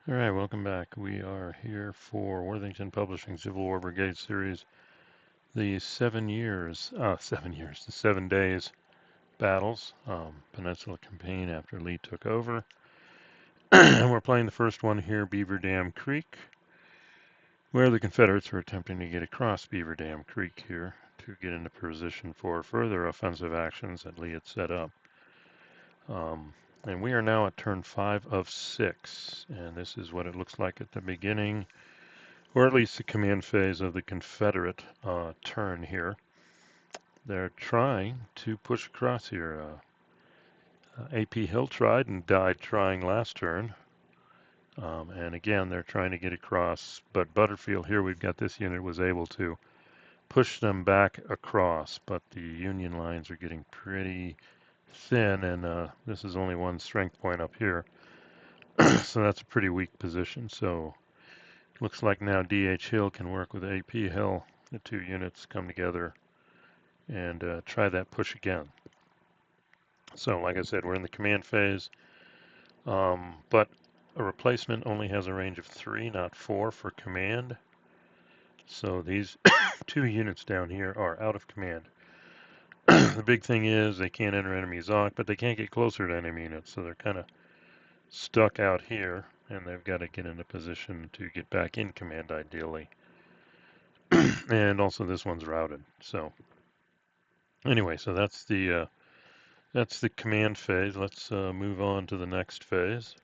All right, welcome back. We are here for Worthington Publishing Civil War Brigade Series, the 7 years, the 7 days battles, Peninsula Campaign after Lee took over. And we're playing the first one here, Beaver Dam Creek, where the Confederates were attempting to get across Beaver Dam Creek here to get into position for further offensive actions that Lee had set up. And we are now at turn 5 of 6, and this is what it looks like at the beginning, or at least the command phase of the Confederate turn here. They're trying to push across here. AP Hill tried and died trying last turn. And again, they're trying to get across, but Butterfield here, we've got this unit, was able to push them back across, but the Union lines are getting pretty thin, and this is only one strength point up here. So that's a pretty weak position. So looks like now DH Hill can work with AP Hill. The two units come together and try that push again. So like I said, we're in the command phase, but a replacement only has a range of 3, not 4 for command. So these two units down here are out of command. The big thing is they can't enter enemy ZOC, but they can't get closer to enemy units, so they're kind of stuck out here, and they've got to get into position to get back in command ideally. And also this one's routed. So anyway, so that's the command phase. Let's move on to the next phase.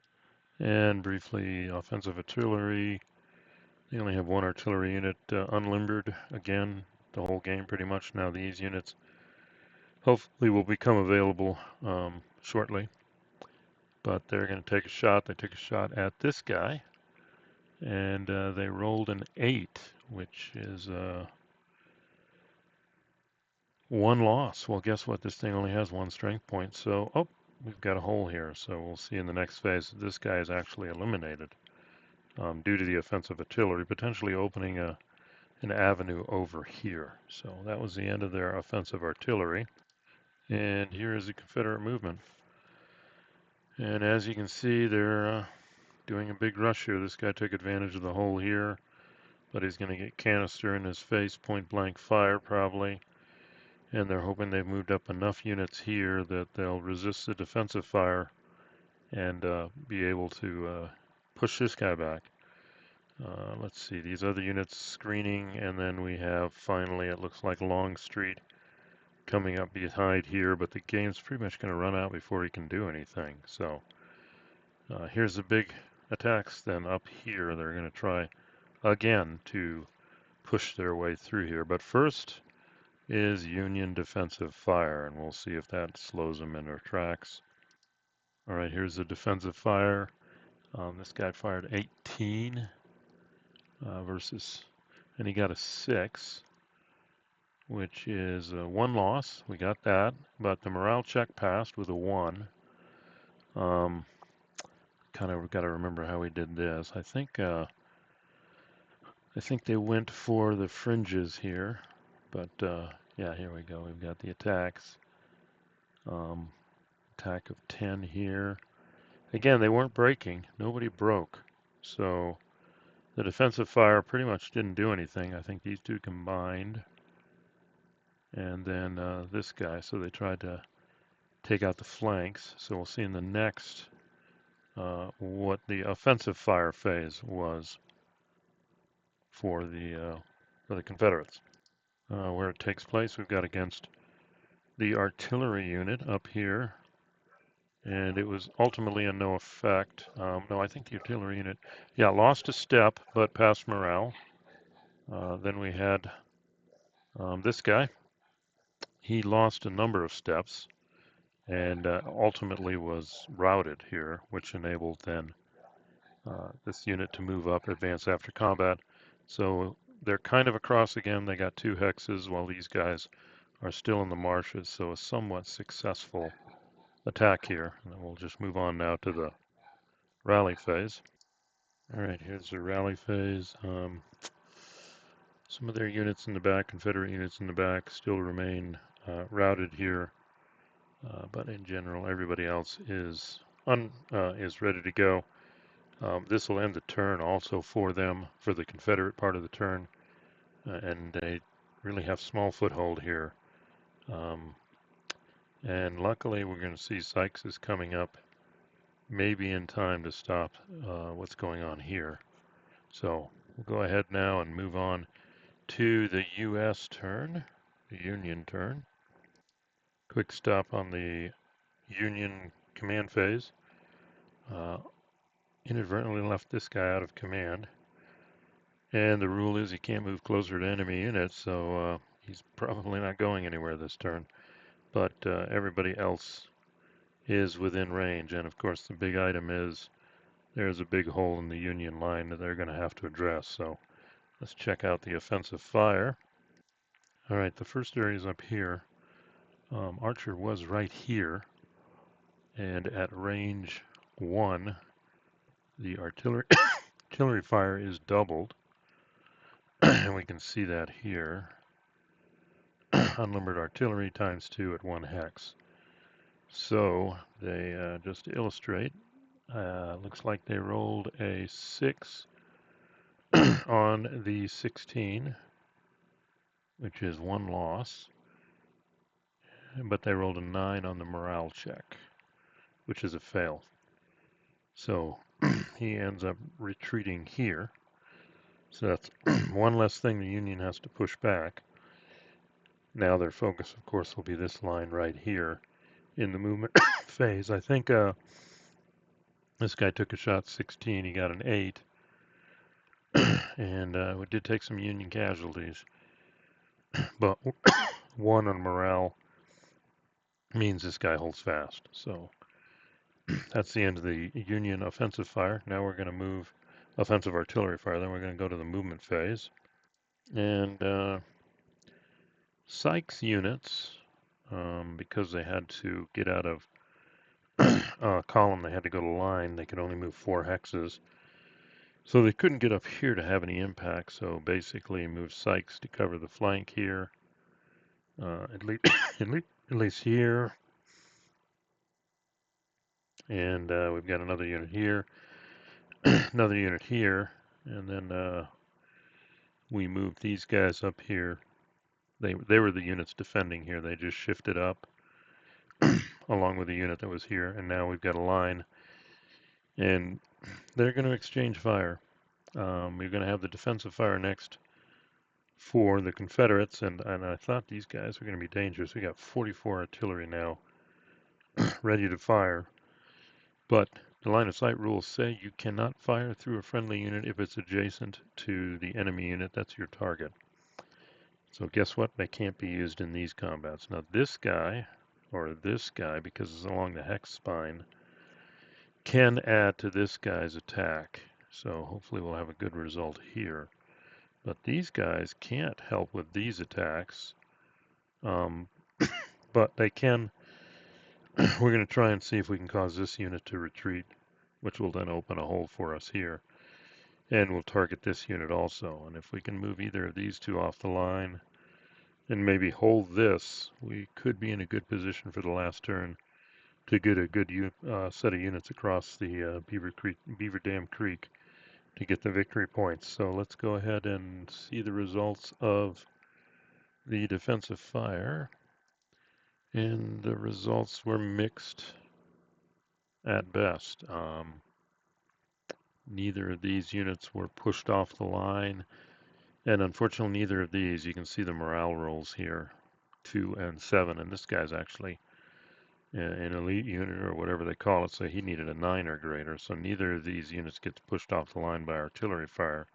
And briefly, offensive artillery. They only have one artillery unit unlimbered again the whole game pretty much. Now these units hopefully will become available shortly. But they're going to take a shot. They took a shot at this guy, and they rolled an 8, which is one loss. Well, guess what? This thing only has one strength point. So, oh, we've got a hole here. So we'll see in the next phase. This guy is actually eliminated due to the offensive artillery, potentially opening an avenue over here. So that was the end of their offensive artillery. And here is the Confederate movement. And as you can see, they're doing a big rush here. This guy took advantage of the hole here, but he's going to get canister in his face, point blank fire probably. And they're hoping they've moved up enough units here that they'll resist the defensive fire and be able to push this guy back. Let's see, these other units screening, and then we have finally, it looks like Longstreet coming up behind here, but the game's pretty much going to run out before he can do anything. So here's the big attacks then up here. They're going to try again to push their way through here. But first is Union defensive fire, and we'll see if that slows them in their tracks. All right, here's the defensive fire. This guy fired 18 versus, and he got a 6, which is one loss. We got that, but the morale check passed with a 1. Kind of got to remember how we did this. I think they went for the fringes here, but yeah, here we go. We've got the attacks. Attack of 10 here. Again, they weren't breaking. Nobody broke. So the defensive fire pretty much didn't do anything. I think these two combined. And then this guy. So they tried to take out the flanks. So we'll see in the next what the offensive fire phase was for the Confederates. Where it takes place, we've got against the artillery unit up here, and it was ultimately a no effect. No, I think the artillery unit, yeah, lost a step, but passed morale. Then we had this guy. He lost a number of steps and ultimately was routed here, which enabled then this unit to move up, advance after combat. So they're kind of across again. They got 2 hexes while these guys are still in the marshes. So a somewhat successful attack here. And then we'll just move on now to the rally phase. All right, here's the rally phase. Some of their units in the back, Confederate units in the back, still remain routed here. But in general, everybody else is ready to go. This will end the turn also for them, for the Confederate part of the turn, and they really have small foothold here. Um, and luckily, we're going to see Sykes is coming up, maybe in time to stop what's going on here. So we'll go ahead now and move on to the U.S. turn, the Union turn. Quick stop on the Union command phase. Uh, Inadvertently left this guy out of command. And the rule is he can't move closer to enemy units, so he's probably not going anywhere this turn. But everybody else is within range. And of course, the big item is there's a big hole in the Union line that they're going to have to address. So let's check out the offensive fire. All right, the first area is up here. Archer was right here. And at range 1, the artillery fire is doubled. And we can see that here. Unlimbered artillery times 2 at 1 hex. So they, just to illustrate, looks like they rolled a 6 on the 16, which is 1 loss, but they rolled a 9 on the morale check, which is a fail. So he ends up retreating here. So that's one less thing the Union has to push back. Now their focus, of course, will be this line right here in the movement phase. I think this guy took a shot 16. He got an 8. And we did take some Union casualties. But 1 on morale means this guy holds fast. So that's the end of the Union offensive fire. Now we're going to move offensive artillery fire. Then we're going to go to the movement phase. And Sykes units, because they had to get out of column, they had to go to line. They could only move 4 hexes. So they couldn't get up here to have any impact. So basically move Sykes to cover the flank here. At least, at least here. And we've got another unit here, another unit here, and then we moved these guys up here. They were the units defending here. They just shifted up along with the unit that was here, and now we've got a line, and they're going to exchange fire. We're going to have the defensive fire next for the Confederates, and I thought these guys were going to be dangerous. We got 44 artillery now ready to fire. But the line of sight rules say you cannot fire through a friendly unit if it's adjacent to the enemy unit that's your target. So guess what? They can't be used in these combats. Now this guy, or this guy, because it's along the hex spine, can add to this guy's attack. So hopefully we'll have a good result here. But these guys can't help with these attacks. But they can. We're going to try and see if we can cause this unit to retreat, which will then open a hole for us here. And we'll target this unit also. And if we can move either of these two off the line and maybe hold this, we could be in a good position for the last turn to get a good set of units across the Beaver Dam Creek to get the victory points. So let's go ahead and see the results of the defensive fire. And the results were mixed at best. Neither of these units were pushed off the line. And unfortunately, neither of these, you can see the morale rolls here, 2 and 7. And this guy's actually an elite unit or whatever they call it, so he needed a 9 or greater. So neither of these units gets pushed off the line by artillery fire.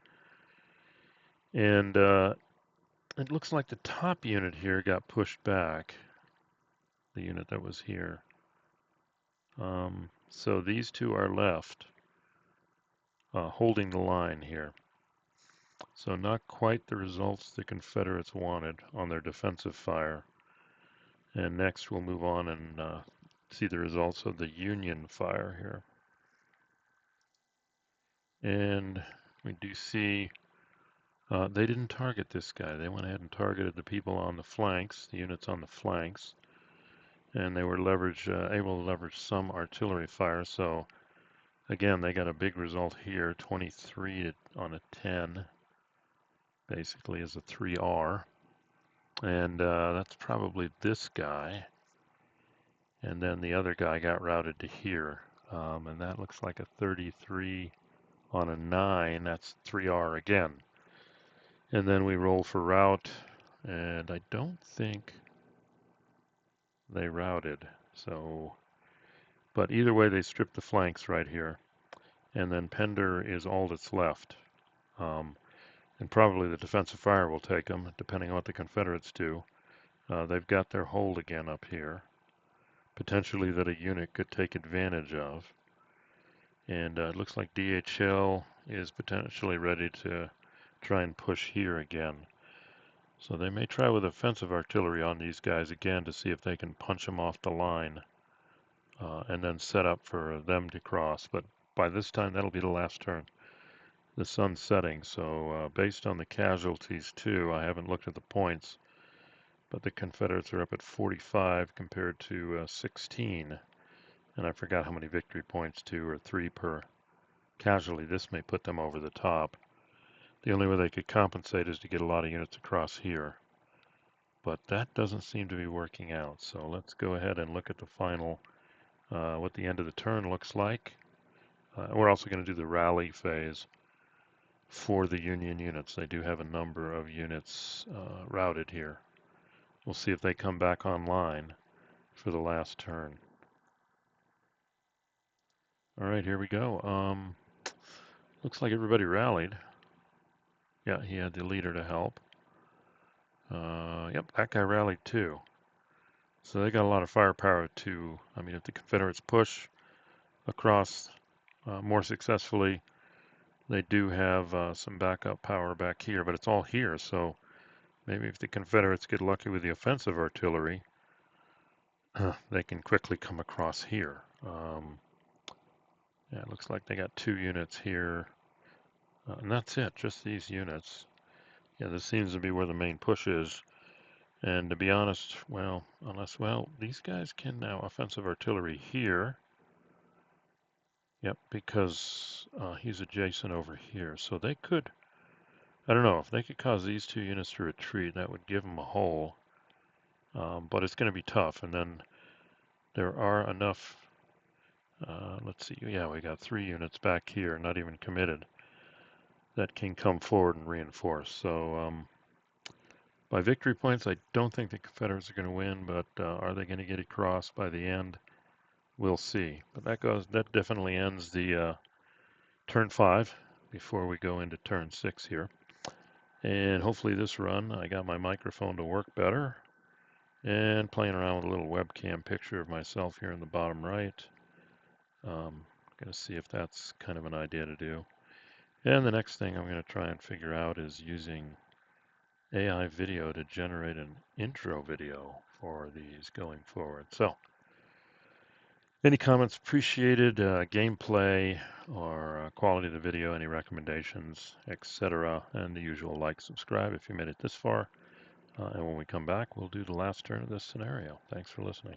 And it looks like the top unit here got pushed back, the unit that was here. So these two are left holding the line here. So not quite the results the Confederates wanted on their defensive fire. And next we'll move on and see the results of the Union fire here. And we do see they didn't target this guy. They went ahead and targeted the people on the flanks, the units on the flanks. And they were able to leverage some artillery fire. So Again, they got a big result here, 23 on a 10, basically is a 3R. And that's probably this guy. And then the other guy got routed to here. And that looks like a 33 on a 9. That's 3R again. And then we roll for route. And I don't think they routed. So, but either way, they stripped the flanks right here. And then Pender is all that's left. And probably the defensive fire will take them, depending on what the Confederates do. They've got their hold again up here, potentially that a unit could take advantage of. And it looks like DHL is potentially ready to try and push here again. So they may try with offensive artillery on these guys again to see if they can punch them off the line and then set up for them to cross. But by this time, that'll be the last turn. The sun's setting, so based on the casualties too, I haven't looked at the points, but the Confederates are up at 45 compared to 16. And I forgot how many victory points, 2 or 3 per casualty. This may put them over the top. The only way they could compensate is to get a lot of units across here. But that doesn't seem to be working out. So let's go ahead and look at the final, what the end of the turn looks like. We're also going to do the rally phase for the Union units. They do have a number of units routed here. We'll see if they come back online for the last turn. All right, here we go. Looks like everybody rallied. Yeah, he had the leader to help. Yep, that guy rallied too. So they got a lot of firepower too. I mean, if the Confederates push across more successfully, they do have some backup power back here, but it's all here. So maybe if the Confederates get lucky with the offensive artillery, they can quickly come across here. Yeah, it looks like they got 2 units here. And that's it, just these units. Yeah, this seems to be where the main push is. And to be honest, well, these guys can now offensive artillery here. Yep, because he's adjacent over here. So they could, I don't know, if they could cause these 2 units to retreat, that would give them a hole. But it's going to be tough. And then there are enough, let's see, yeah, we got 3 units back here, not even committed, that can come forward and reinforce. So by victory points, I don't think the Confederates are going to win, but are they going to get across by the end? We'll see. But that definitely ends the turn 5 before we go into turn 6 here. And hopefully this run, I got my microphone to work better. And playing around with a little webcam picture of myself here in the bottom right. Going to see if that's kind of an idea to do. And the next thing I'm going to try and figure out is using AI video to generate an intro video for these going forward. So any comments appreciated, gameplay or quality of the video, any recommendations, etc. And the usual like, subscribe if you made it this far. And when we come back, we'll do the last turn of this scenario. Thanks for listening.